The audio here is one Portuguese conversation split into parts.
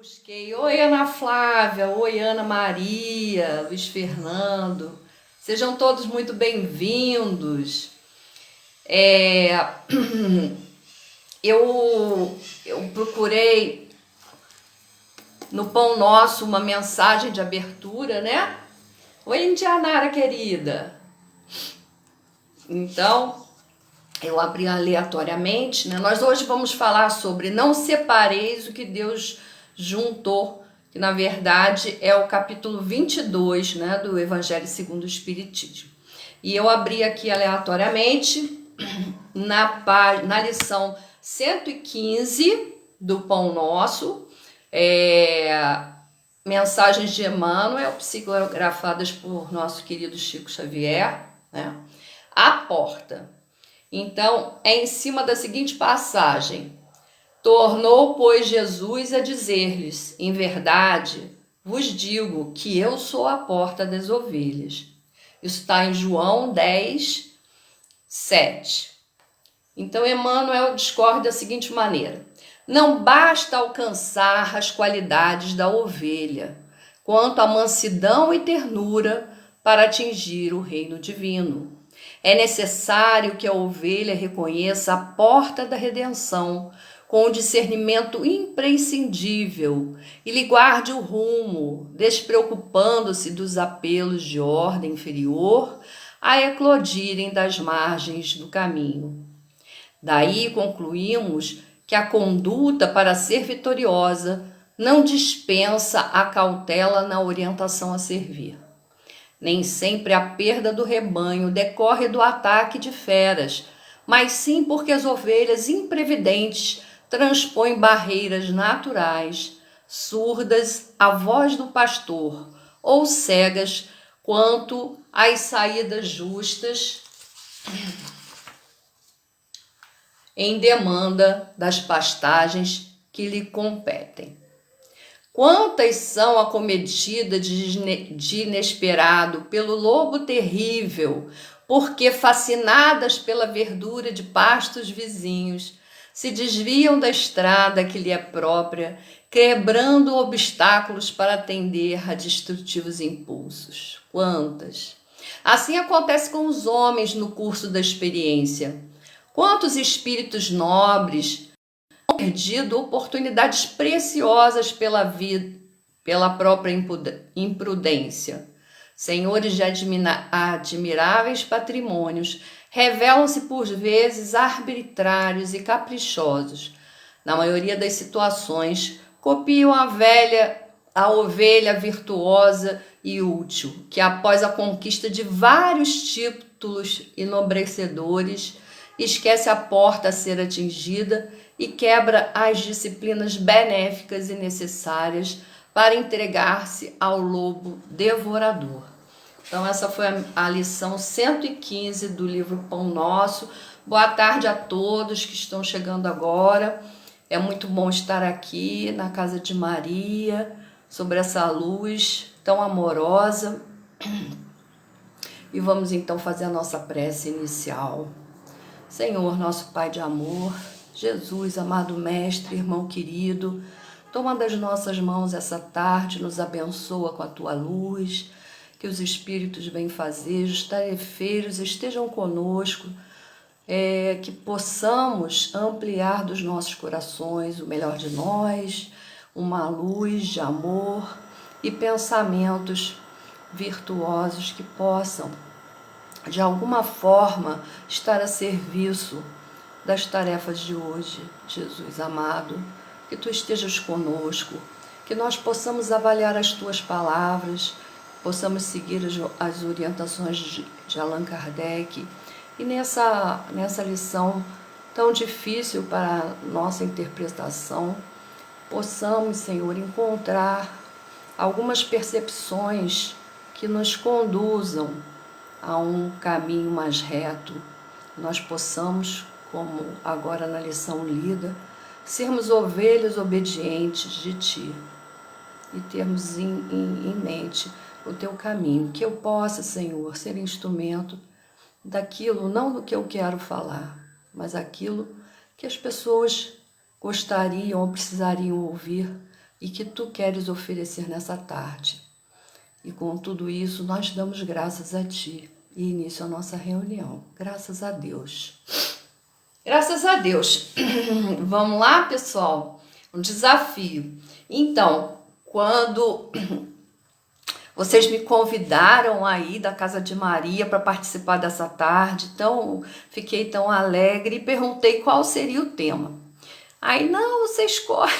Busquei. Oi, Ana Flávia. Oi, Ana Maria, Luiz Fernando. Sejam todos muito bem-vindos. É, eu procurei no Pão Nosso uma mensagem de abertura, né? Oi, Indianara querida. Então, eu abri aleatoriamente, né? Nós hoje vamos falar sobre não separeis o que Deus juntou, que na verdade é o capítulo 22, né, do Evangelho segundo o Espiritismo. E eu abri aqui aleatoriamente na lição 115 do Pão Nosso, mensagens de Emmanuel, psicografadas por nosso querido Chico Xavier, né? A porta. Então, é em cima da seguinte passagem: tornou, pois, Jesus a dizer-lhes: em verdade, vos digo que eu sou a porta das ovelhas. Isso está em João 10, 7. Então, Emmanuel discorre da seguinte maneira: não basta alcançar as qualidades da ovelha, quanto a mansidão e ternura para atingir o reino divino. É necessário que a ovelha reconheça a porta da redenção com um discernimento imprescindível e lhe guarde o rumo, despreocupando-se dos apelos de ordem inferior a eclodirem das margens do caminho. Daí concluímos que a conduta, para ser vitoriosa, não dispensa a cautela na orientação a servir. Nem sempre a perda do rebanho decorre do ataque de feras, mas sim porque as ovelhas imprevidentes transpõem barreiras naturais, surdas à voz do pastor, ou cegas quanto às saídas justas em demanda das pastagens que lhe competem. Quantas são acometidas de inesperado pelo lobo terrível, porque, fascinadas pela verdura de pastos vizinhos, se desviam da estrada que lhe é própria, quebrando obstáculos para atender a destrutivos impulsos. Quantas? Assim acontece com os homens no curso da experiência. Quantos espíritos nobres perdido oportunidades preciosas pela vida, pela própria imprudência. Senhores de admiráveis patrimônios revelam-se por vezes arbitrários e caprichosos. Na maioria das situações, copiam a ovelha virtuosa e útil, que após a conquista de vários títulos enobrecedores, esquece a porta a ser atingida e quebra as disciplinas benéficas e necessárias para entregar-se ao lobo devorador. Então, essa foi a lição 115 do livro Pão Nosso. Boa tarde a todos que estão chegando agora. É muito bom estar aqui na casa de Maria, sobre essa luz tão amorosa. E vamos então fazer a nossa prece inicial. Senhor, nosso Pai de amor, Jesus, amado Mestre, irmão querido, toma das nossas mãos essa tarde, nos abençoa com a Tua luz, que os Espíritos benfazejos, tarefeiros estejam conosco, que possamos ampliar dos nossos corações o melhor de nós, uma luz de amor e pensamentos virtuosos que possam, de alguma forma, estar a serviço das tarefas de hoje. Jesus amado, que Tu estejas conosco, que nós possamos avaliar as Tuas palavras, possamos seguir as orientações de Allan Kardec, e nessa lição tão difícil para a nossa interpretação, possamos, Senhor, encontrar algumas percepções que nos conduzam a um caminho mais reto, nós possamos, como agora na lição lida, sermos ovelhas obedientes de Ti e termos em mente o Teu caminho, que eu possa, Senhor, ser instrumento daquilo, não do que eu quero falar, mas aquilo que as pessoas gostariam ou precisariam ouvir e que tu queres oferecer nessa tarde. E com tudo isso, nós damos graças a ti e início a nossa reunião. Graças a Deus. Graças a Deus. Vamos lá, pessoal? Um desafio. Então, quando vocês me convidaram aí da Casa de Maria para participar dessa tarde, então fiquei tão alegre e perguntei qual seria o tema. Aí, não, você escolhe.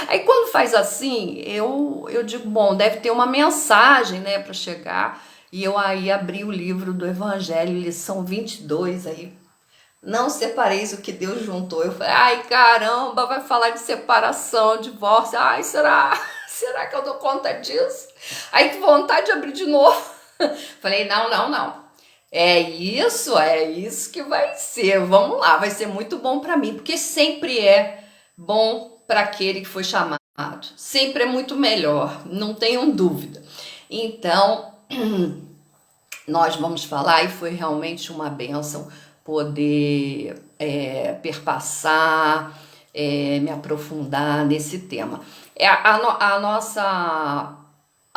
Aí quando faz assim, eu digo, bom, deve ter uma mensagem, né, para chegar. E eu aí abri o livro do Evangelho, lição 22 aí. Não separeis o que Deus juntou. Eu falei, ai caramba, vai falar de separação, divórcio. Ai, será? Será que eu dou conta disso? Aí que vontade de abrir de novo. Falei, não. É isso que vai ser. Vamos lá, vai ser muito bom para mim, porque sempre é bom para aquele que foi chamado. Sempre é muito melhor, não tenham dúvida. Então, nós vamos falar, e foi realmente uma bênção poder perpassar, me aprofundar nesse tema. A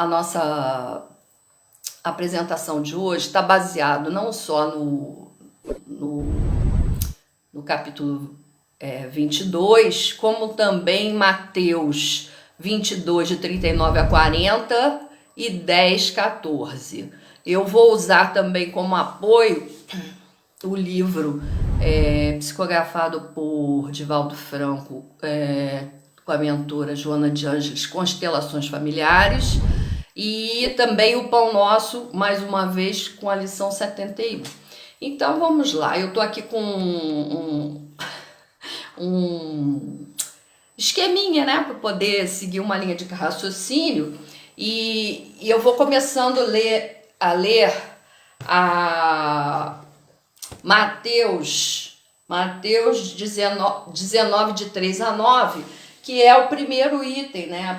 nossa apresentação de hoje está baseado não só no capítulo 22, como também Mateus 22, de 39 a 40 e 10, 14. Eu vou usar também como apoio o livro psicografado por Divaldo Franco, com a mentora Joana de Ângeles, Constelações Familiares, e também o Pão Nosso, mais uma vez, com a lição 71. Então vamos lá, eu tô aqui com um esqueminha, né, para poder seguir uma linha de raciocínio, e eu vou começando a ler a Mateus 19, de 3 a 9, que é o primeiro item, né?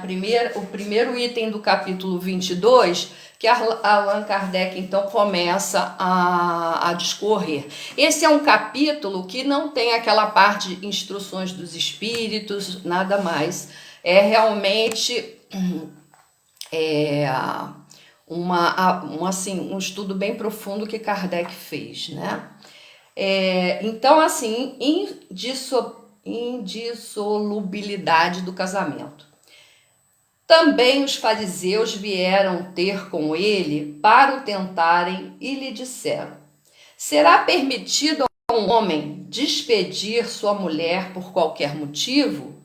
O primeiro item do capítulo 22, que Allan Kardec, então, começa a discorrer. Esse é um capítulo que não tem aquela parte de instruções dos espíritos, nada mais. É realmente um estudo bem profundo que Kardec fez, né? Então, assim, indissolubilidade do casamento. Também os fariseus vieram ter com ele para o tentarem e lhe disseram: será permitido a um homem despedir sua mulher por qualquer motivo?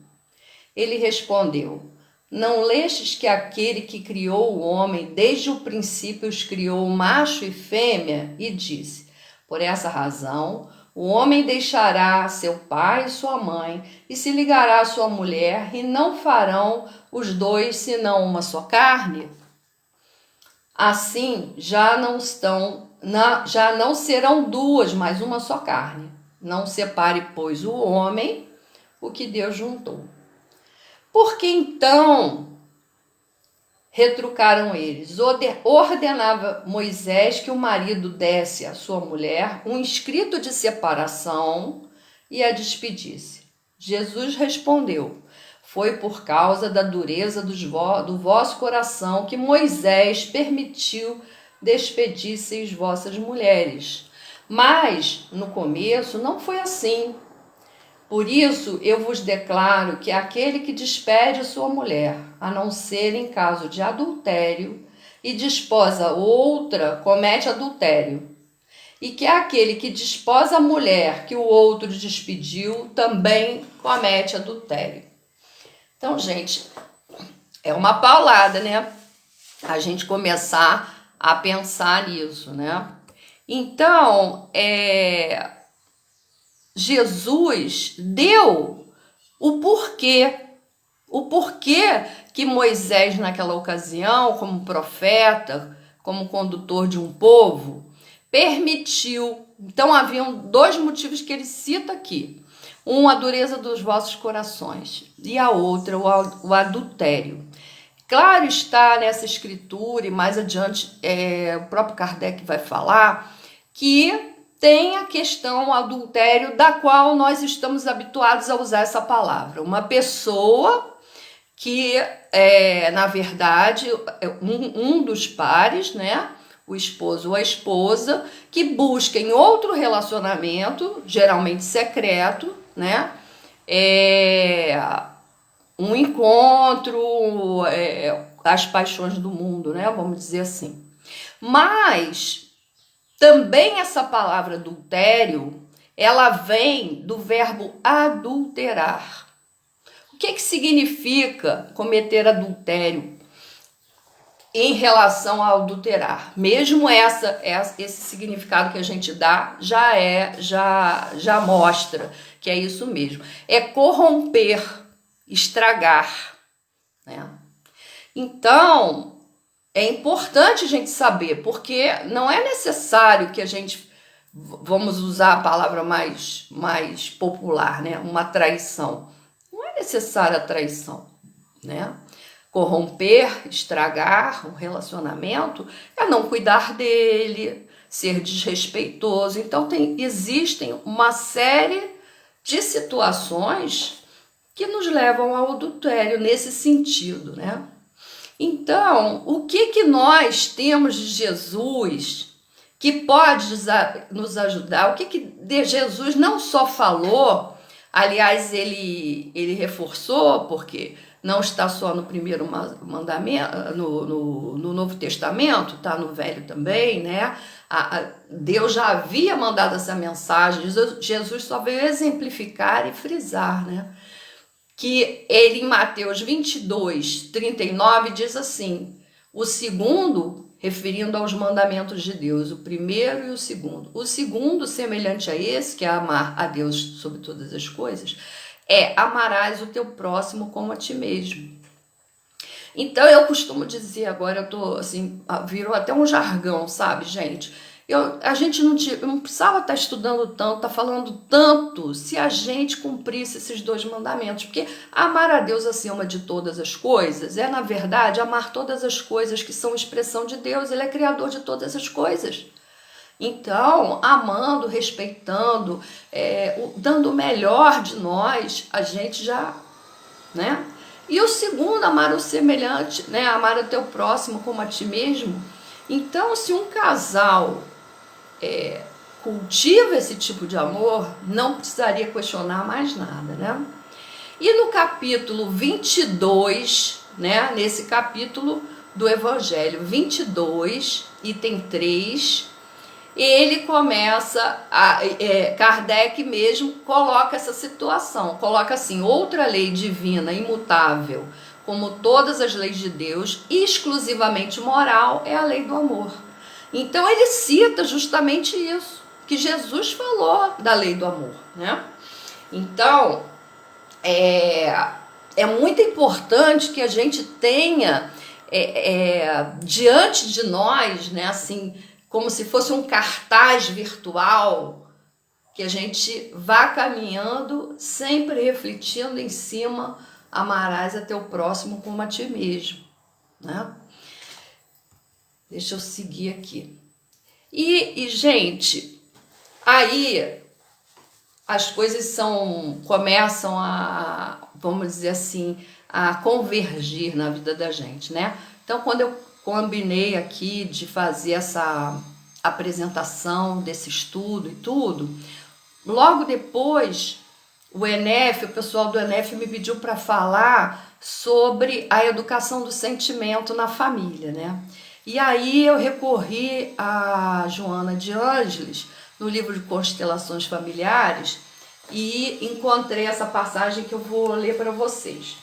Ele respondeu: não lestes que aquele que criou o homem desde o princípio os criou macho e fêmea? E disse: por essa razão, o homem deixará seu pai e sua mãe e se ligará à sua mulher, e não farão os dois senão uma só carne? Assim, já não serão duas, mas uma só carne. Não separe, pois, o homem o que Deus juntou. Porque então, retrucaram eles, ordenava Moisés que o marido desse à sua mulher um escrito de separação e a despedisse. Jesus respondeu: foi por causa da dureza do vosso coração que Moisés permitiu despedisseis vossas mulheres. Mas, no começo, não foi assim. Por isso, eu vos declaro que aquele que despede sua mulher, a não ser em caso de adultério, e desposa outra, comete adultério. E que aquele que desposa a mulher que o outro despediu, também comete adultério. Então, gente, é uma paulada, né? A gente começar a pensar nisso, né? Então, Jesus deu o porquê que Moisés, naquela ocasião, como profeta, como condutor de um povo, permitiu. Então, haviam dois motivos que ele cita aqui. Um, a dureza dos vossos corações, e a outra, o adultério. Claro está nessa escritura, e mais adiante o próprio Kardec vai falar, que tem a questão adultério, da qual nós estamos habituados a usar essa palavra. Uma pessoa que na verdade, um dos pares, né, o esposo ou a esposa, que busca em outro relacionamento, geralmente secreto, né, um encontro, as paixões do mundo, né, vamos dizer assim. Mas também essa palavra adultério, ela vem do verbo adulterar. O que significa cometer adultério em relação a adulterar? Mesmo esse significado que a gente dá já mostra que é isso mesmo. É corromper, estragar, né? Então, é importante a gente saber, porque não é necessário que a gente, vamos usar a palavra mais popular, né? Uma traição. Não é necessária a traição, né? Corromper, estragar um relacionamento é não cuidar dele, ser desrespeitoso. Então, existem uma série de situações que nos levam ao adultério nesse sentido, né? Então, o que nós temos de Jesus que pode nos ajudar? O que Jesus não só falou, aliás, ele reforçou, porque não está só no primeiro mandamento, no Novo Testamento, está no Velho também, né? Deus já havia mandado essa mensagem, Jesus só veio exemplificar e frisar, né? Que ele em Mateus 22, 39 diz assim: o segundo, referindo aos mandamentos de Deus, o primeiro e o segundo semelhante a esse, que é amar a Deus sobre todas as coisas, amarás o teu próximo como a ti mesmo. Então eu costumo dizer, agora eu tô assim, virou até um jargão, sabe, gente? A gente não precisava estar estudando tanto, estar falando tanto, se a gente cumprisse esses 2 mandamentos. Porque amar a Deus acima de todas as coisas na verdade, amar todas as coisas que são expressão de Deus. Ele é criador de todas as coisas. Então, amando, respeitando, dando o melhor de nós, a gente já, né? E o segundo, amar o semelhante, né? Amar o teu próximo como a ti mesmo. Então, se um casal cultiva esse tipo de amor, não precisaria questionar mais nada, né? E no capítulo 22, né? Nesse capítulo do Evangelho 22, item 3, ele começa, Kardec mesmo coloca essa situação, coloca assim: outra lei divina imutável, como todas as leis de Deus, exclusivamente moral, é a lei do amor. Então ele cita justamente isso, que Jesus falou da lei do amor, né? Então, é muito importante que a gente tenha diante de nós, né, assim, como se fosse um cartaz virtual, que a gente vá caminhando, sempre refletindo em cima: amarás a teu próximo como a ti mesmo, né? Deixa eu seguir aqui. E gente, aí as coisas começam a, vamos dizer assim, a convergir na vida da gente, né? Então, quando eu combinei aqui de fazer essa apresentação desse estudo e tudo, logo depois o pessoal do ENEF me pediu para falar sobre a educação do sentimento na família, né? E aí eu recorri a Joana de Ângeles, no livro de Constelações Familiares, e encontrei essa passagem que eu vou ler para vocês.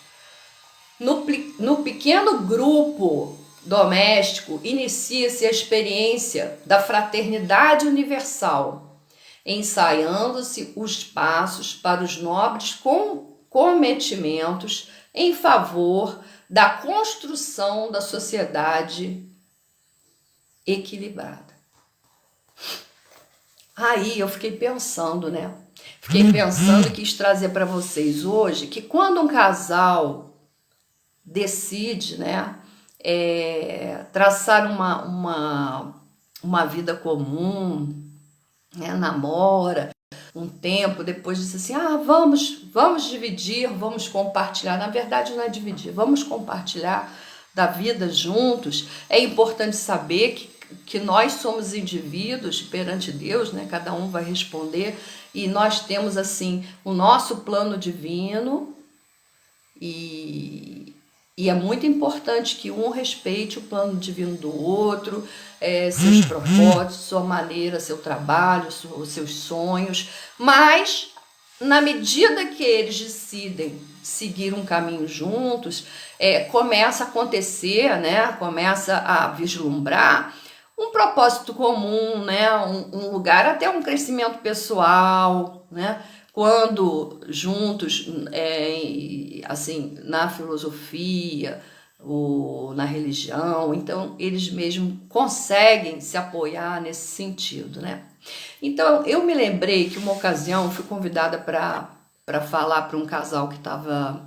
No pequeno grupo doméstico, inicia-se a experiência da fraternidade universal, ensaiando-se os passos para os nobres cometimentos em favor da construção da sociedade equilibrada. Aí eu fiquei pensando, né? Fiquei pensando e quis trazer para vocês hoje que quando um casal decide, né, traçar uma vida comum, né, namora, um tempo, depois disse assim, vamos dividir, vamos compartilhar. Na verdade não é dividir, vamos compartilhar da vida juntos. É importante saber que nós somos indivíduos perante Deus, né? Cada um vai responder, e nós temos assim o nosso plano divino, e é muito importante que um respeite o plano divino do outro, seus propósitos, sua maneira, seu trabalho, os seus sonhos, mas na medida que eles decidem seguir um caminho juntos, começa a acontecer, né? Começa a vislumbrar um propósito comum, né? Um lugar, até um crescimento pessoal, né? Quando juntos, assim, na filosofia ou na religião, então eles mesmos conseguem se apoiar nesse sentido, né? Então eu me lembrei que uma ocasião fui convidada para falar para um casal que estava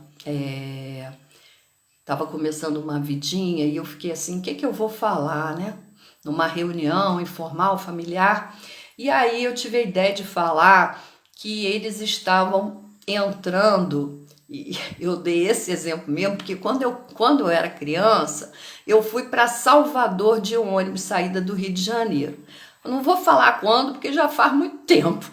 começando uma vidinha, e eu fiquei assim, o que eu vou falar, né? Numa reunião informal, familiar, e aí eu tive a ideia de falar que eles estavam entrando, e eu dei esse exemplo mesmo, porque quando eu era criança, eu fui para Salvador de ônibus, saída do Rio de Janeiro. Eu não vou falar quando, porque já faz muito tempo,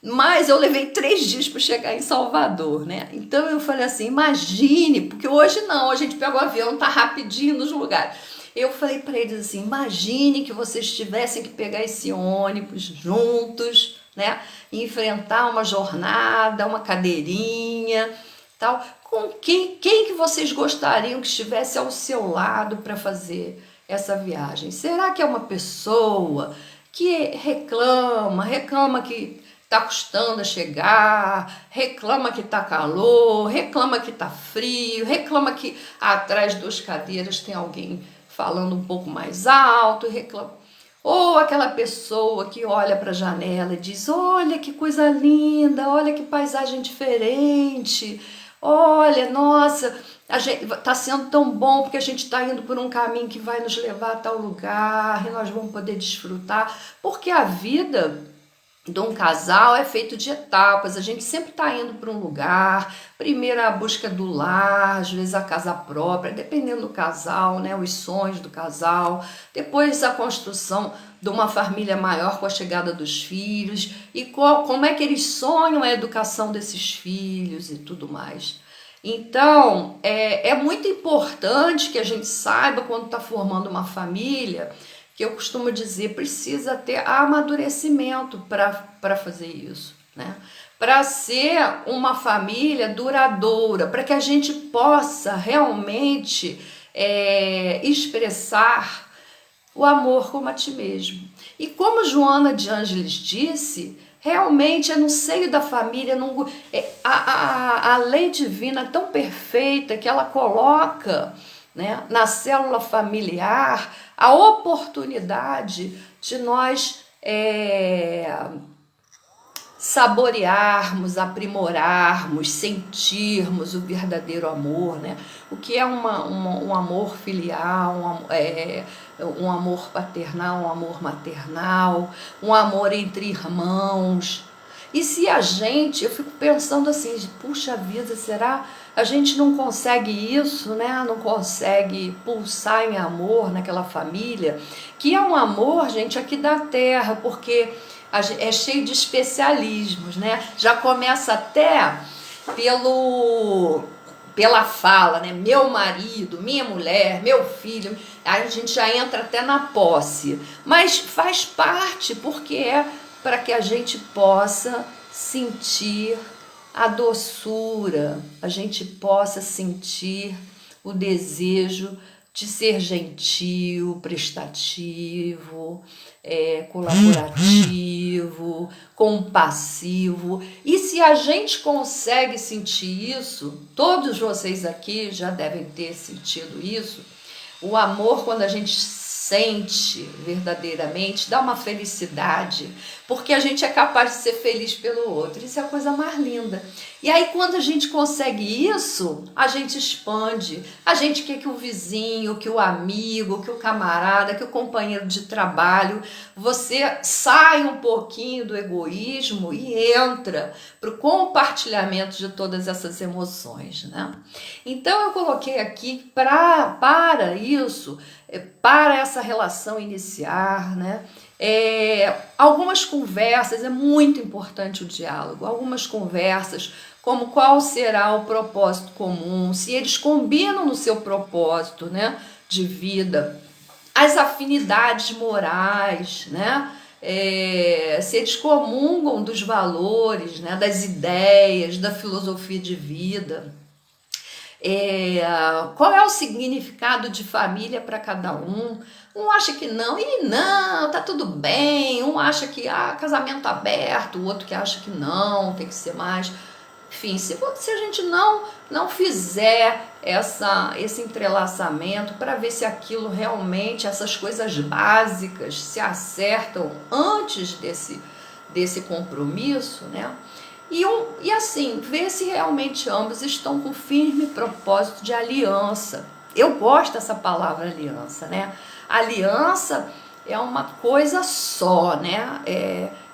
mas eu levei 3 dias para chegar em Salvador, né? Então eu falei assim, imagine, porque hoje não, a gente pega o avião, tá rapidinho nos lugares. Eu falei para eles assim, imagine que vocês tivessem que pegar esse ônibus juntos, né? Enfrentar uma jornada, uma cadeirinha, tal. Com quem que vocês gostariam que estivesse ao seu lado para fazer essa viagem? Será que é uma pessoa que reclama que está custando a chegar, reclama que está calor, reclama que está frio, reclama que atrás 2 cadeiras tem alguém falando um pouco mais alto, reclama. Ou aquela pessoa que olha para a janela e diz, olha que coisa linda, olha que paisagem diferente, olha, nossa, está sendo tão bom porque a gente está indo por um caminho que vai nos levar a tal lugar e nós vamos poder desfrutar, porque a vida de um casal é feito de etapas, a gente sempre está indo para um lugar, primeiro a busca do lar, às vezes a casa própria, dependendo do casal, né, os sonhos do casal, depois a construção de uma família maior com a chegada dos filhos, e como é que eles sonham a educação desses filhos e tudo mais. Então, é muito importante que a gente saiba quando está formando uma família, que eu costumo dizer, precisa ter amadurecimento para fazer isso, né? Para ser uma família duradoura, para que a gente possa realmente expressar o amor como a ti mesmo. E como Joana de Ângeles disse, realmente é no seio da família, a lei divina é tão perfeita que ela coloca, né, na célula familiar a oportunidade de nós saborearmos, aprimorarmos, sentirmos o verdadeiro amor, né? O que é um amor filial, um amor paternal, um amor maternal, um amor entre irmãos. E se eu fico pensando assim, puxa vida, será a gente não consegue isso, né? Não consegue pulsar em amor naquela família, que é um amor, gente, aqui da terra, porque é cheio de especialismos, né? Já começa até pela fala, né? Meu marido, minha mulher, meu filho, aí a gente já entra até na posse, mas faz parte, porque é para que a gente possa sentir a doçura, a gente possa sentir o desejo de ser gentil, prestativo, colaborativo, compassivo. E se a gente consegue sentir isso, todos vocês aqui já devem ter sentido isso, o amor, quando a gente sente verdadeiramente, dá uma felicidade, porque a gente é capaz de ser feliz pelo outro. Isso é a coisa mais linda. E aí, quando a gente consegue isso, a gente expande. A gente quer que o vizinho, que o amigo, que o camarada, que o companheiro de trabalho, você saia um pouquinho do egoísmo e entra para o compartilhamento de todas essas emoções, né? Então, eu coloquei aqui para isso, para essa relação iniciar, né? Algumas conversas, é muito importante o diálogo, algumas conversas, como qual será o propósito comum, se eles combinam no seu propósito, né, de vida, as afinidades morais, né, se eles comungam dos valores, né, das ideias, da filosofia de vida. Qual é o significado de família para cada um? Um acha que não, e não, tá tudo bem. Um acha que casamento aberto, o outro que acha que não, tem que ser mais. Enfim, se a gente não fizer esse entrelaçamento para ver se aquilo realmente, essas coisas básicas se acertam antes desse compromisso, né? E assim, ver se realmente ambos estão com firme propósito de aliança. Eu gosto dessa palavra aliança, né? Aliança é uma coisa só, né?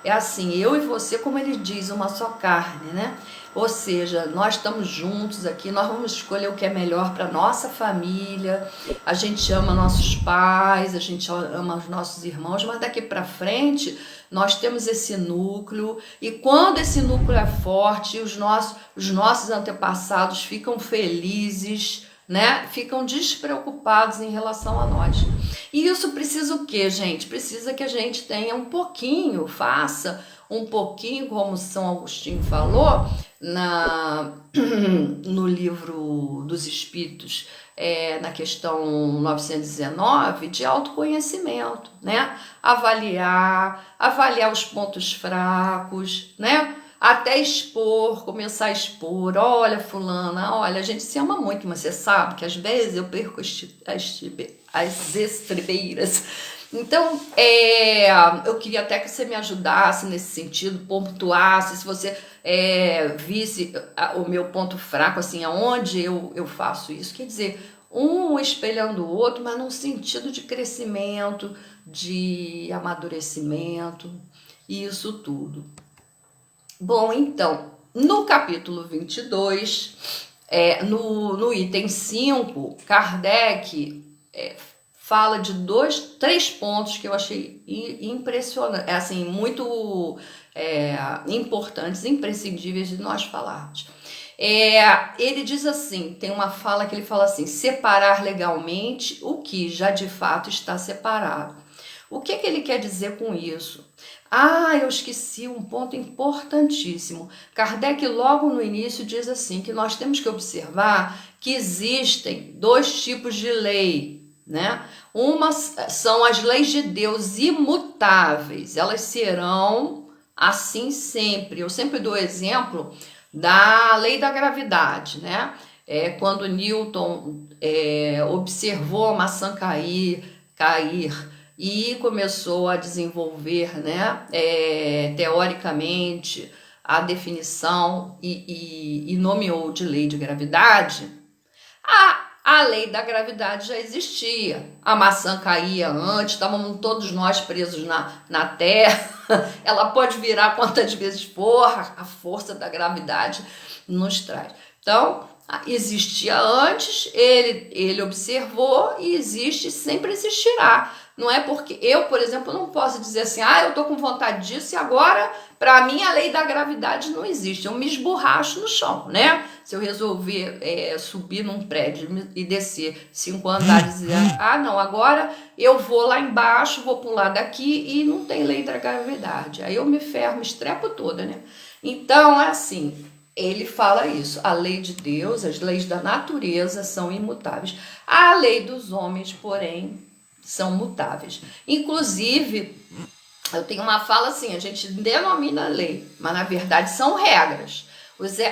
É assim, eu e você, como ele diz, uma só carne, né? Ou seja, nós estamos juntos aqui, nós vamos escolher o que é melhor para nossa família, a gente ama nossos pais, a gente ama os nossos irmãos, mas daqui para frente nós temos esse núcleo, e quando esse núcleo é forte, os nossos antepassados ficam felizes, né? Ficam despreocupados em relação a nós. E isso precisa o quê, gente? Precisa que a gente tenha um pouquinho, faça um pouquinho, como São Agostinho falou, no livro dos Espíritos, na questão 919, de autoconhecimento, né? Avaliar os pontos fracos, né? Até expor, começar a expor. Olha, fulana, olha, a gente se ama muito, mas você sabe que às vezes eu perco as estribeiras. Então, eu queria até que você me ajudasse nesse sentido, pontuasse, se você visse o meu ponto fraco, assim, aonde eu faço isso. Quer dizer, um espelhando o outro, mas num sentido de crescimento, de amadurecimento, e isso tudo. Bom, então, no capítulo 22, no item 5, Kardec fala de 3 pontos que eu achei impressionante, assim, muito importantes, imprescindíveis de nós falarmos. Ele diz assim, tem uma fala que ele fala assim: separar legalmente o que já de fato está separado. O que ele quer dizer com isso? Eu esqueci um ponto importantíssimo. Kardec logo no início diz assim, que nós temos que observar que existem 2 tipos de lei, né? Uma são as leis de Deus imutáveis, elas serão assim sempre. Eu sempre dou exemplo da lei da gravidade, né? Quando Newton observou a maçã cair e começou a desenvolver, né, teoricamente, a definição e nomeou de lei de gravidade, a lei da gravidade já existia. A maçã caía antes, estávamos todos nós presos na Terra. Ela pode virar quantas vezes for, a força da gravidade nos traz. Então, existia antes, ele observou e existe e sempre existirá. Não é porque eu, por exemplo, não posso dizer assim, eu tô com vontade disso e agora, para mim, a lei da gravidade não existe. Eu me esborracho no chão, né? Se eu resolver subir num prédio e descer 5 andares e dizer, não, agora eu vou lá embaixo, vou pular daqui e não tem lei da gravidade. Aí eu me ferro, me estrepo toda, né? Então, é assim, ele fala isso. A lei de Deus, as leis da natureza são imutáveis. A lei dos homens, porém, são mutáveis. Inclusive, eu tenho uma fala assim, a gente denomina lei, mas na verdade são regras.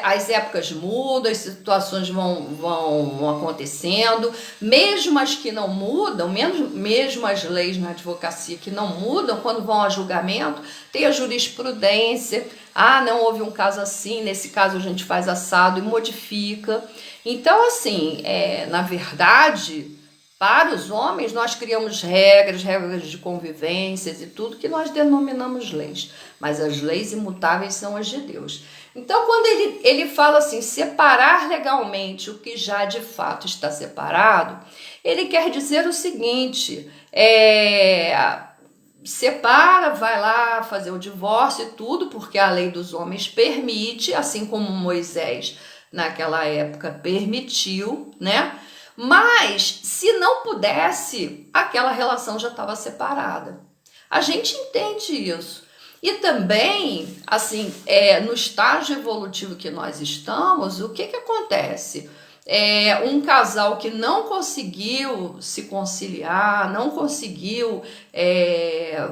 As épocas mudam, as situações vão acontecendo, mesmo as que não mudam, mesmo as leis na advocacia que não mudam, quando vão a julgamento, tem a jurisprudência. Ah, não houve um caso assim, nesse caso a gente faz assado e modifica. Então, assim, na verdade, para os homens, nós criamos regras de convivências e tudo que nós denominamos leis. Mas as leis imutáveis são as de Deus. Então, quando ele fala assim, separar legalmente o que já de fato está separado, ele quer dizer o seguinte, separa, vai lá fazer o divórcio e tudo, porque a lei dos homens permite, assim como Moisés naquela época permitiu, né? Mas se não pudesse, aquela relação já estava separada. A gente entende isso. E também, assim, no estágio evolutivo que nós estamos, o que acontece? Um casal que não conseguiu se conciliar, não conseguiu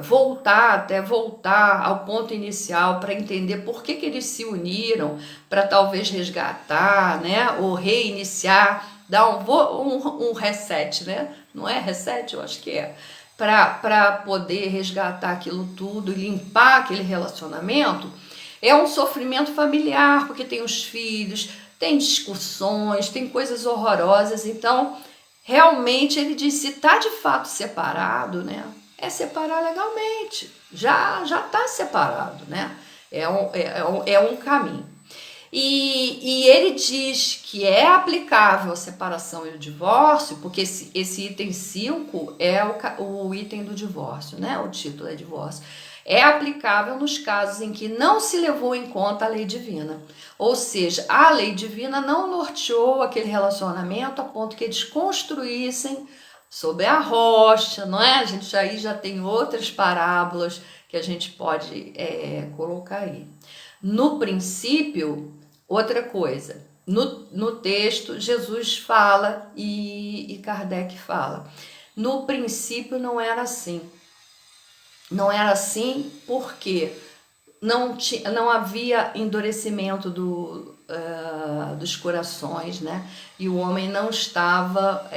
voltar ao ponto inicial para entender por que eles se uniram, para talvez resgatar, né, ou reiniciar, dar um reset, né? Não é reset? Eu acho que é. Para poder resgatar aquilo tudo e limpar aquele relacionamento, é um sofrimento familiar, porque tem os filhos, tem discussões, tem coisas horrorosas. Então, realmente, ele diz, se está de fato separado, né? É separar legalmente. Já está separado, né? É um caminho. E ele diz que é aplicável a separação e o divórcio, porque esse item 5 é o item do divórcio, né? O título é divórcio. É aplicável nos casos em que não se levou em conta a lei divina. Ou seja, a lei divina não norteou aquele relacionamento a ponto que eles construíssem sobre a rocha, não é? A gente já tem outras parábolas que a gente pode colocar aí. No princípio, outra coisa, no texto Jesus fala e Kardec fala, no princípio não era assim. Não era assim porque não havia endurecimento dos corações, né? E o homem não estava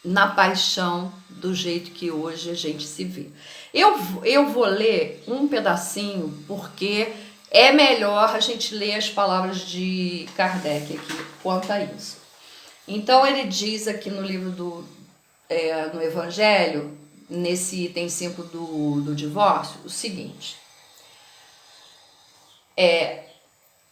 na paixão do jeito que hoje a gente se vê. Eu vou ler um pedacinho porque é melhor a gente ler as palavras de Kardec aqui quanto a isso. Então ele diz aqui no livro no Evangelho, nesse item 5 do divórcio, o seguinte,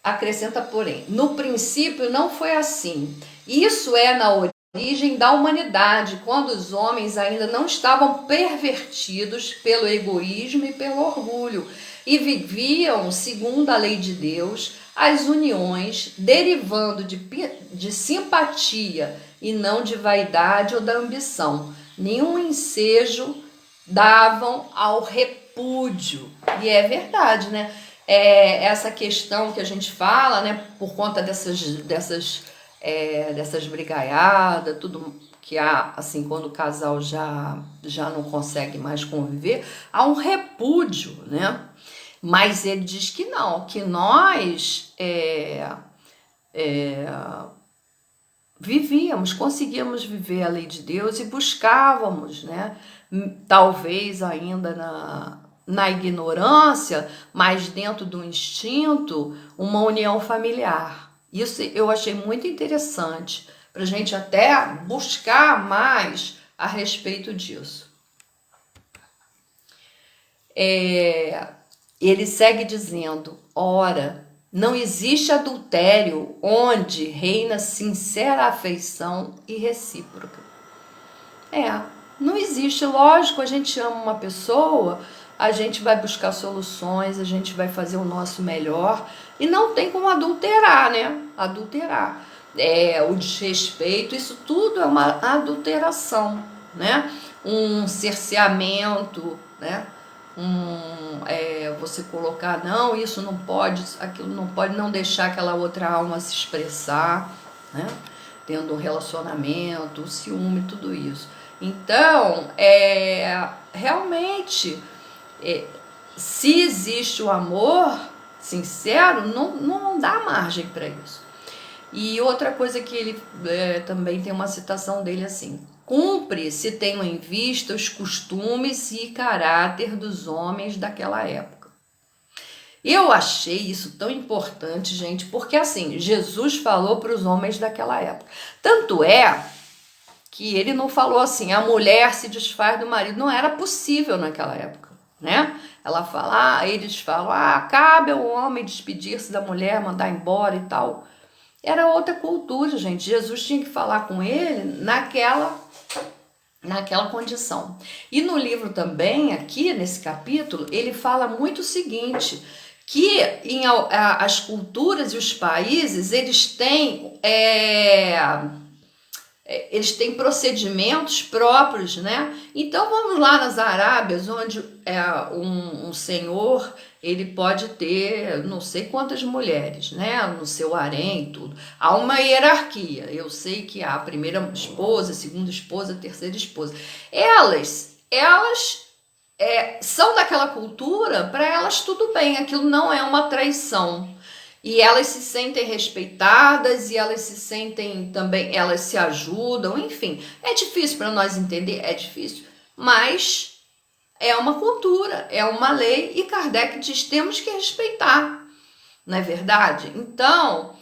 acrescenta porém, no princípio não foi assim, isso é na origem da humanidade, quando os homens ainda não estavam pervertidos pelo egoísmo e pelo orgulho, e viviam, segundo a lei de Deus, as uniões derivando de simpatia e não de vaidade ou da ambição. Nenhum ensejo davam ao repúdio. E é verdade, né? Essa questão que a gente fala, né, por conta dessas brigaiadas, tudo que há, assim, quando o casal já não consegue mais conviver, há um repúdio, né? Mas ele diz que não, que nós conseguíamos viver a lei de Deus e buscávamos, né? Talvez ainda na ignorância, mas dentro do instinto, uma união familiar. Isso eu achei muito interessante, para a gente até buscar mais a respeito disso. Ele segue dizendo, ora, não existe adultério onde reina sincera afeição e recíproca. Não existe, lógico, a gente ama uma pessoa, a gente vai buscar soluções, a gente vai fazer o nosso melhor e não tem como adulterar, né? Adulterar. O desrespeito, isso tudo é uma adulteração, né? Um cerceamento, né? Você colocar, não, isso não pode, aquilo não pode, não deixar aquela outra alma se expressar, né? Tendo um relacionamento, ciúme, tudo isso. Então, realmente, se existe o amor, sincero, não dá margem para isso. E outra coisa que ele também tem uma citação dele assim: cumpre se tenham em vista os costumes e caráter dos homens daquela época. Eu achei isso tão importante, gente, porque assim, Jesus falou para os homens daquela época. Tanto é que ele não falou assim, a mulher se desfaz do marido. Não era possível naquela época, né? Ela fala, eles falam, cabe ao homem despedir-se da mulher, mandar embora e tal. Era outra cultura, gente. Jesus tinha que falar com ele naquela condição. E no livro também, aqui nesse capítulo, ele fala muito o seguinte, que as culturas e os países, eles têm procedimentos próprios, né? Então vamos lá nas Arábias, onde um senhor, ele pode ter não sei quantas mulheres, né? No seu harém e tudo. Há uma hierarquia. Eu sei que há a primeira esposa, a segunda esposa, a terceira esposa. Elas são daquela cultura, para elas tudo bem, aquilo não é uma traição. E elas se sentem respeitadas e elas se sentem também, elas se ajudam, enfim. É difícil para nós entender, é difícil, mas é uma cultura, é uma lei e Kardec diz, temos que respeitar, não é verdade? Então,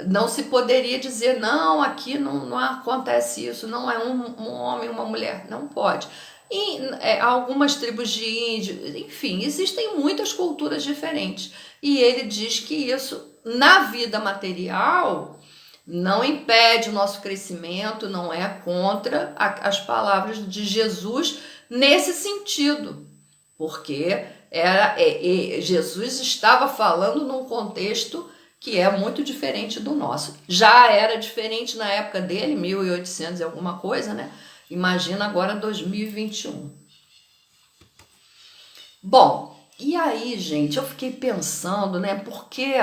não se poderia dizer, não, aqui não acontece isso, não é um homem e uma mulher, não pode. Em algumas tribos de índios, enfim, existem muitas culturas diferentes. E ele diz que isso, na vida material, não impede o nosso crescimento, não é contra as palavras de Jesus nesse sentido. Porque Jesus estava falando num contexto que é muito diferente do nosso. Já era diferente na época dele, 1800 e alguma coisa, né? Imagina agora 2021. Bom, e aí, gente, eu fiquei pensando, né? Porque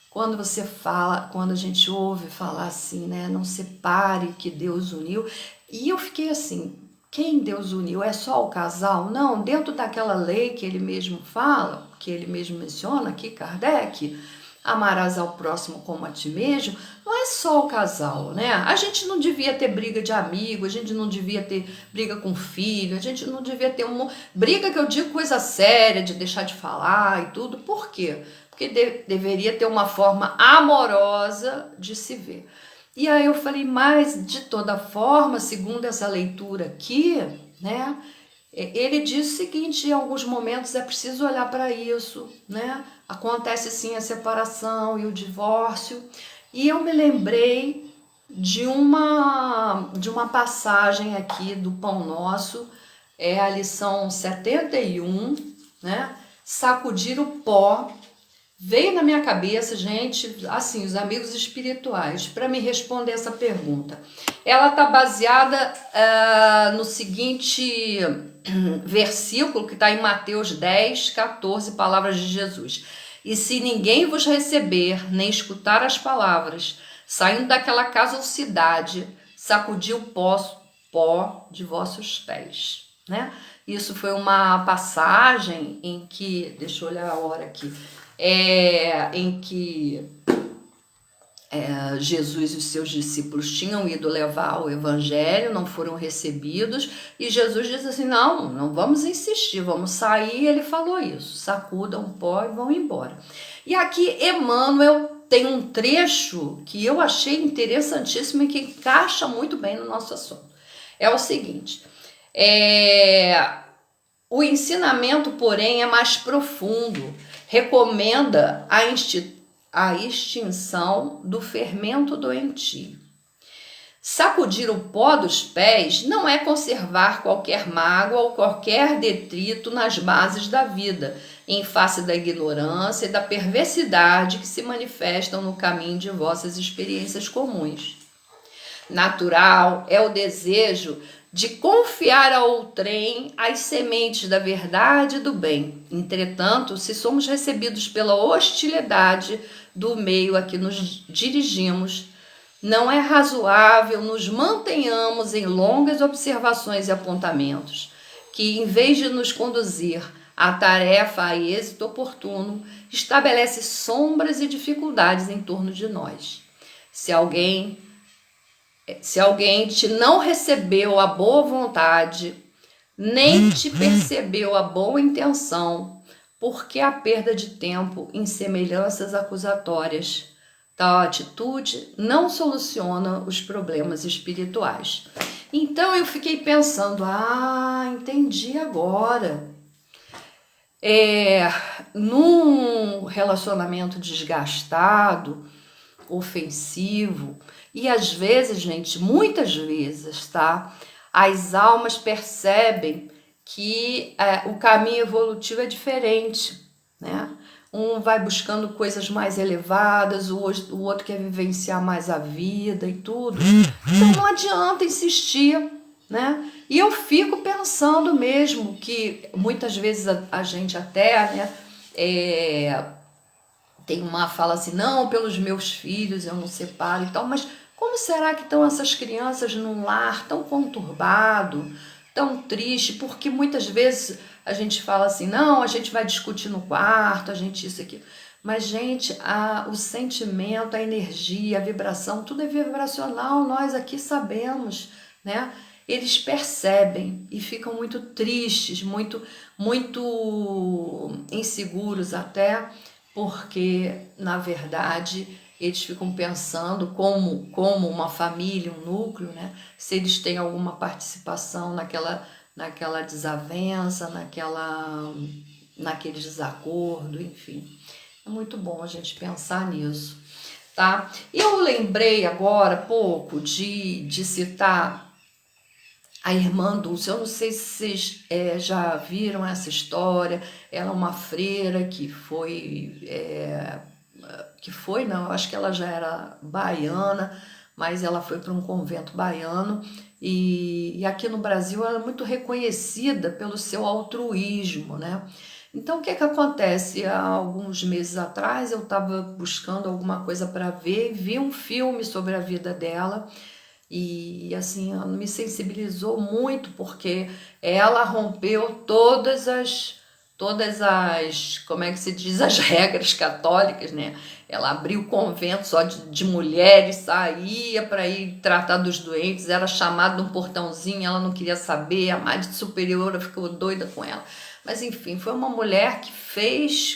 quando a gente ouve falar assim, né? Não separe que Deus uniu. E eu fiquei assim, quem Deus uniu? É só o casal? Não, dentro daquela lei que ele mesmo fala, que ele mesmo menciona aqui, Kardec, amarás ao próximo como a ti mesmo, não é só o casal, né? A gente não devia ter briga de amigo, a gente não devia ter briga com filho, a gente não devia ter uma briga, que eu digo coisa séria, de deixar de falar e tudo. Por quê? Porque deveria ter uma forma amorosa de se ver. E aí eu falei, mas de toda forma, segundo essa leitura aqui, né? Ele diz o seguinte, em alguns momentos é preciso olhar para isso, né? Acontece sim a separação e o divórcio. E eu me lembrei de uma passagem aqui do Pão Nosso, é a lição 71, né? Sacudir o pó. Veio na minha cabeça, gente, assim, os amigos espirituais, para me responder essa pergunta. Ela está baseada no seguinte versículo, que está em Mateus 10, 14, palavras de Jesus. E se ninguém vos receber, nem escutar as palavras, saindo daquela casa ou cidade, sacudi o pó de vossos pés, né? Isso foi uma passagem em que, deixa eu olhar a hora aqui, em que Jesus e os seus discípulos tinham ido levar o evangelho, não foram recebidos, e Jesus diz assim, não vamos insistir, vamos sair. Ele falou isso, sacudam o pó e vão embora. E aqui Emmanuel tem um trecho que eu achei interessantíssimo e que encaixa muito bem no nosso assunto. É o seguinte, o ensinamento, porém, é mais profundo, recomenda a extinção do fermento doentio. Sacudir o pó dos pés não é conservar qualquer mágoa ou qualquer detrito nas bases da vida, em face da ignorância e da perversidade que se manifestam no caminho de vossas experiências comuns. Natural é o desejo de confiar a outrem as sementes da verdade e do bem. Entretanto, se somos recebidos pela hostilidade do meio a que nos dirigimos, não é razoável nos mantenhamos em longas observações e apontamentos, que, em vez de nos conduzir A tarefa a êxito oportuno estabelece sombras e dificuldades em torno de nós. Se alguém te não recebeu a boa vontade, nem te percebeu a boa intenção, porque a perda de tempo em semelhanças acusatórias? Tal atitude não soluciona os problemas espirituais. Então eu fiquei pensando, entendi agora. Num relacionamento desgastado, ofensivo, e às vezes, gente, muitas vezes, tá? As almas percebem que o caminho evolutivo é diferente, né? Um vai buscando coisas mais elevadas, o outro quer vivenciar mais a vida e tudo. Então não adianta insistir, né? E eu fico pensando mesmo que muitas vezes a gente até, né, tem uma fala assim, não, pelos meus filhos eu não separo e tal, mas como será que estão essas crianças num lar tão conturbado, tão triste? Porque muitas vezes a gente fala assim, não, a gente vai discutir no quarto, a gente isso aqui. Mas, gente, o sentimento, a energia, a vibração, tudo é vibracional, nós aqui sabemos, né? Eles percebem e ficam muito tristes, muito inseguros até, porque, na verdade, eles ficam pensando como uma família, um núcleo, né? Se eles têm alguma participação naquela desavença, naquele desacordo, enfim. É muito bom a gente pensar nisso, tá? Eu lembrei agora há pouco de citar a irmã Dulce. Eu não sei se vocês já viram essa história. Ela é uma freira que não, eu acho que ela já era baiana, mas ela foi para um convento baiano e aqui no Brasil ela é muito reconhecida pelo seu altruísmo, né? Então o que acontece? Há alguns meses atrás eu estava buscando alguma coisa para ver e vi um filme sobre a vida dela e assim, ela me sensibilizou muito porque ela rompeu todas as, como é que se diz, as regras católicas, né? Ela abriu convento só de mulheres, saía para ir tratar dos doentes, era chamada num portãozinho, ela não queria saber, a madre superiora ficou doida com ela. Mas enfim, foi uma mulher que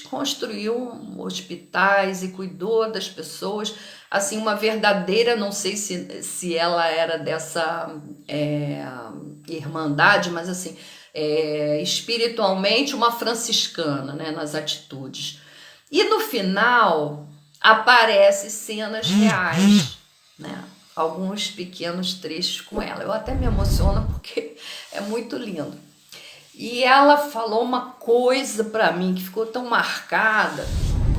construiu hospitais e cuidou das pessoas, assim, uma verdadeira, não sei se ela era dessa irmandade, mas assim, espiritualmente uma franciscana, né, nas atitudes. E no final aparecem cenas reais, né? Alguns pequenos trechos com ela. Eu até me emociono porque é muito lindo. E ela falou uma coisa para mim que ficou tão marcada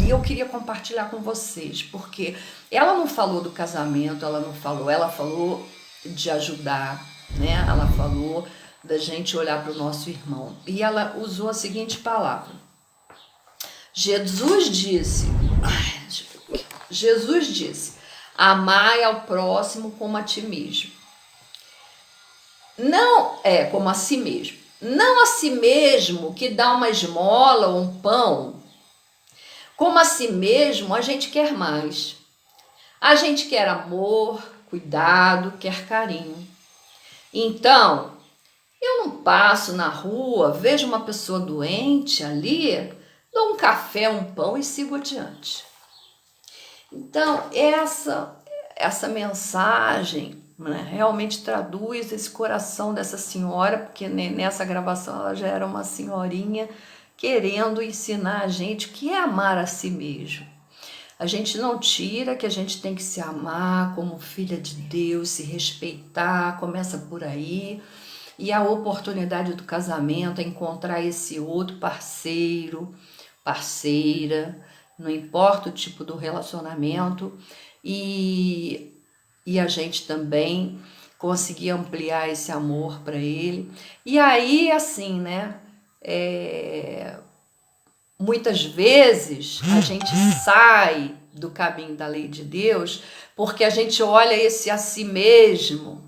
e eu queria compartilhar com vocês, porque ela não falou do casamento, ela falou de ajudar, né? Ela falou da gente olhar para o nosso irmão. E ela usou a seguinte palavra. Jesus disse, amai ao próximo como a ti mesmo. Não como a si mesmo. Não a si mesmo que dá uma esmola ou um pão. Como a si mesmo, a gente quer mais. A gente quer amor, cuidado, quer carinho. Então, eu não passo na rua, vejo uma pessoa doente ali, dou um café, um pão e sigo adiante. Então, essa mensagem, né, realmente traduz esse coração dessa senhora, porque nessa gravação ela já era uma senhorinha querendo ensinar a gente o que é amar a si mesmo. A gente não tira que a gente tem que se amar como filha de Deus, se respeitar, começa por aí. E a oportunidade do casamento é encontrar esse outro parceiro, parceira, não importa o tipo do relacionamento, e a gente também conseguir ampliar esse amor para ele. E aí, assim, né, muitas vezes a gente sai do caminho da lei de Deus porque a gente olha esse a si mesmo,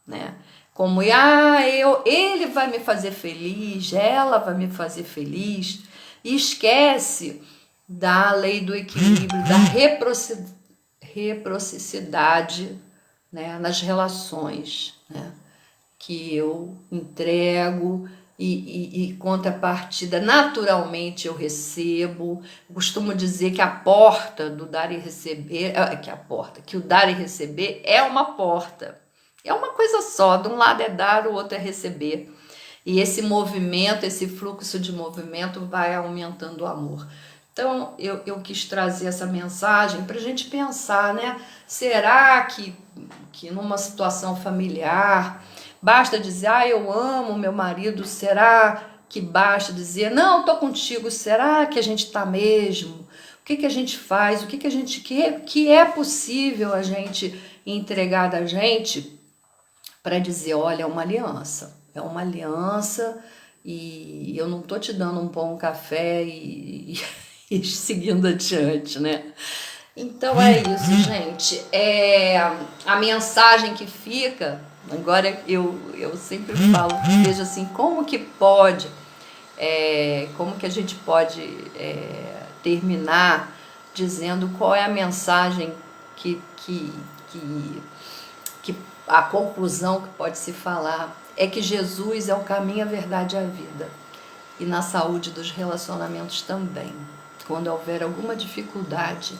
né, como ele vai me fazer feliz, ela vai me fazer feliz, e esquece da lei do equilíbrio, da reciprocidade, né, nas relações, né, que eu entrego e contrapartida naturalmente eu recebo. Eu costumo dizer que a porta do dar e receber, que o dar e receber é uma porta. É uma coisa só, de um lado é dar, o outro é receber. E esse movimento, esse fluxo de movimento vai aumentando o amor. Então, eu quis trazer essa mensagem para a gente pensar, né? Será que numa situação familiar basta dizer, eu amo meu marido? Será que basta dizer, não, tô contigo? Será que a gente tá mesmo? O que a gente faz? O que a gente que é possível a gente entregar da gente para dizer, olha, é uma aliança e eu não tô te dando um bom café e seguindo adiante, né? Então é isso, gente. A mensagem que fica, agora eu sempre falo, vejo assim, como que a gente pode terminar dizendo qual é a mensagem que a conclusão que pode se falar é que Jesus é o caminho, a verdade e a vida. E na saúde dos relacionamentos também. Quando houver alguma dificuldade,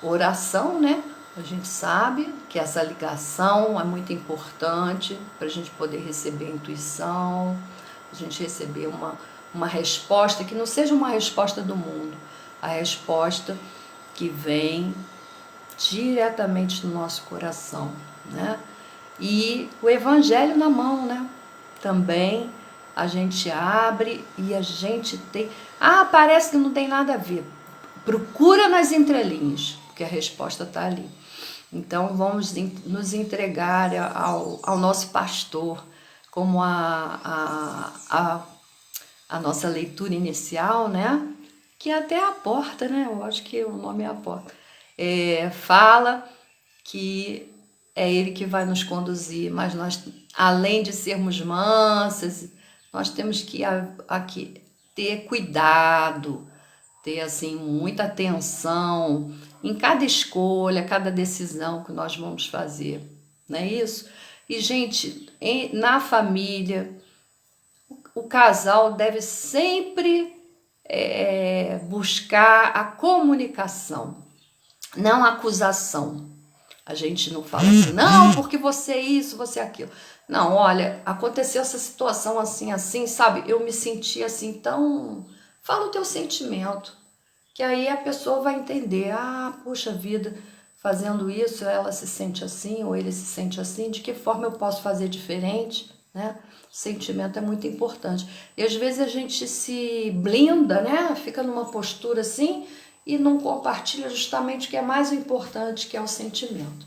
oração, né? A gente sabe que essa ligação é muito importante para a gente poder receber a intuição, a gente receber uma resposta que não seja uma resposta do mundo, a resposta que vem diretamente do nosso coração, né? E o evangelho na mão, né? Também a gente abre e a gente tem... parece que não tem nada a ver. Procura nas entrelinhas, porque a resposta está ali. Então vamos nos entregar ao nosso pastor, como a nossa leitura inicial, né? Que é até a porta, né? Eu acho que o nome é a porta. Fala que é ele que vai nos conduzir, mas nós, além de sermos mansas, nós temos que aqui ter cuidado, ter assim muita atenção em cada escolha, cada decisão que nós vamos fazer, não é isso? E gente, na família, o casal deve sempre buscar a comunicação, não a acusação. A gente não fala assim, não, porque você é isso, você é aquilo. Não, olha, aconteceu essa situação assim, assim, sabe? Eu me senti assim tão... Fala o teu sentimento, que aí a pessoa vai entender, puxa vida, fazendo isso, ela se sente assim, ou ele se sente assim, de que forma eu posso fazer diferente, né? O sentimento é muito importante. E às vezes a gente se blinda, né? Fica numa postura assim e não compartilha justamente o que é mais importante, que é o sentimento.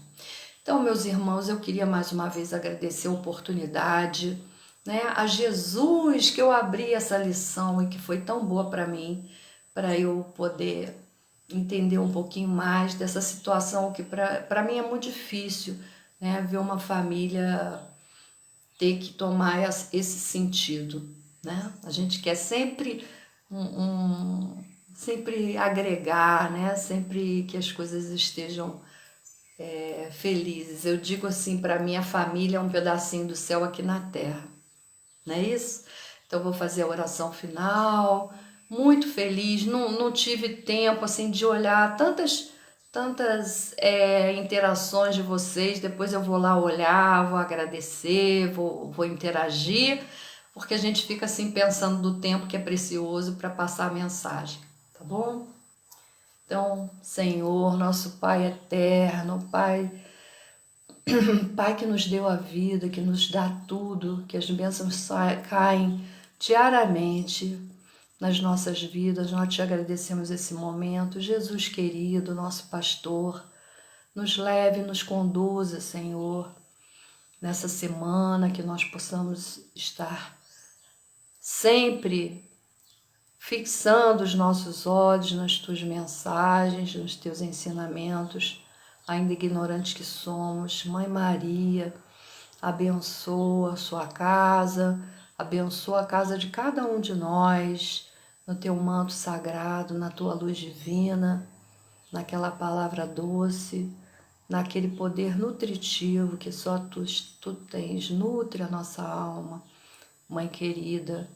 Então, meus irmãos, eu queria mais uma vez agradecer a oportunidade, né? A Jesus que eu abri essa lição e que foi tão boa para mim, para eu poder entender um pouquinho mais dessa situação que para mim é muito difícil, né? Ver uma família ter que tomar esse sentido, né? A gente quer sempre sempre agregar, né? Sempre que as coisas estejam felizes. Eu digo assim, para mim a família é um pedacinho do céu aqui na terra, não é isso? Então vou fazer a oração final, muito feliz, não tive tempo assim de olhar tantas interações de vocês, depois eu vou lá olhar, vou agradecer, vou interagir, porque a gente fica assim pensando do tempo que é precioso para passar a mensagem, tá bom? Então, Senhor, nosso Pai eterno, Pai que nos deu a vida, que nos dá tudo, que as bênçãos caem diariamente nas nossas vidas, nós te agradecemos esse momento. Jesus querido, nosso pastor, nos leve, nos conduza, Senhor, nessa semana, que nós possamos estar sempre fixando os nossos olhos nas tuas mensagens, nos teus ensinamentos, ainda ignorantes que somos. Mãe Maria, abençoa a sua casa, abençoa a casa de cada um de nós, no teu manto sagrado, na tua luz divina, naquela palavra doce, naquele poder nutritivo que só tu tens. Nutre a nossa alma, Mãe querida.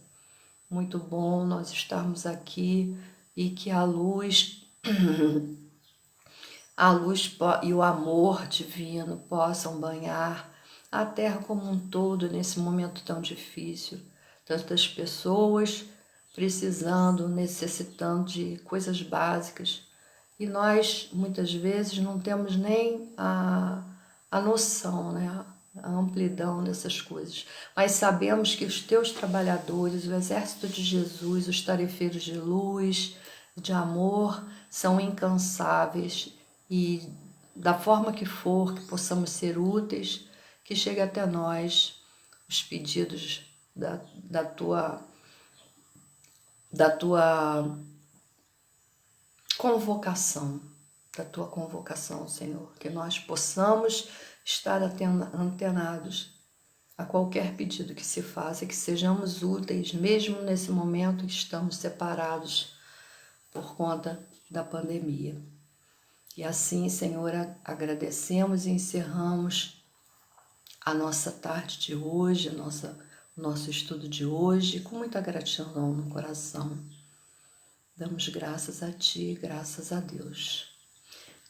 Muito bom nós estarmos aqui e que a luz e o amor divino possam banhar a terra como um todo nesse momento tão difícil. Tantas pessoas precisando, necessitando de coisas básicas. E nós, muitas vezes, não temos nem a noção, né? A amplidão dessas coisas. Mas sabemos que os teus trabalhadores, o exército de Jesus, os tarefeiros de luz, de amor, são incansáveis e da forma que for, que possamos ser úteis, que chegue até nós os pedidos da tua convocação, Senhor, que nós possamos estar antenados a qualquer pedido que se faça, que sejamos úteis, mesmo nesse momento que estamos separados por conta da pandemia. E assim, Senhor, agradecemos e encerramos a nossa tarde de hoje, o nosso estudo de hoje, com muita gratidão no coração. Damos graças a Ti, graças a Deus.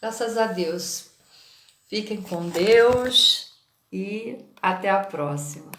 Graças a Deus. Fiquem com Deus e até a próxima.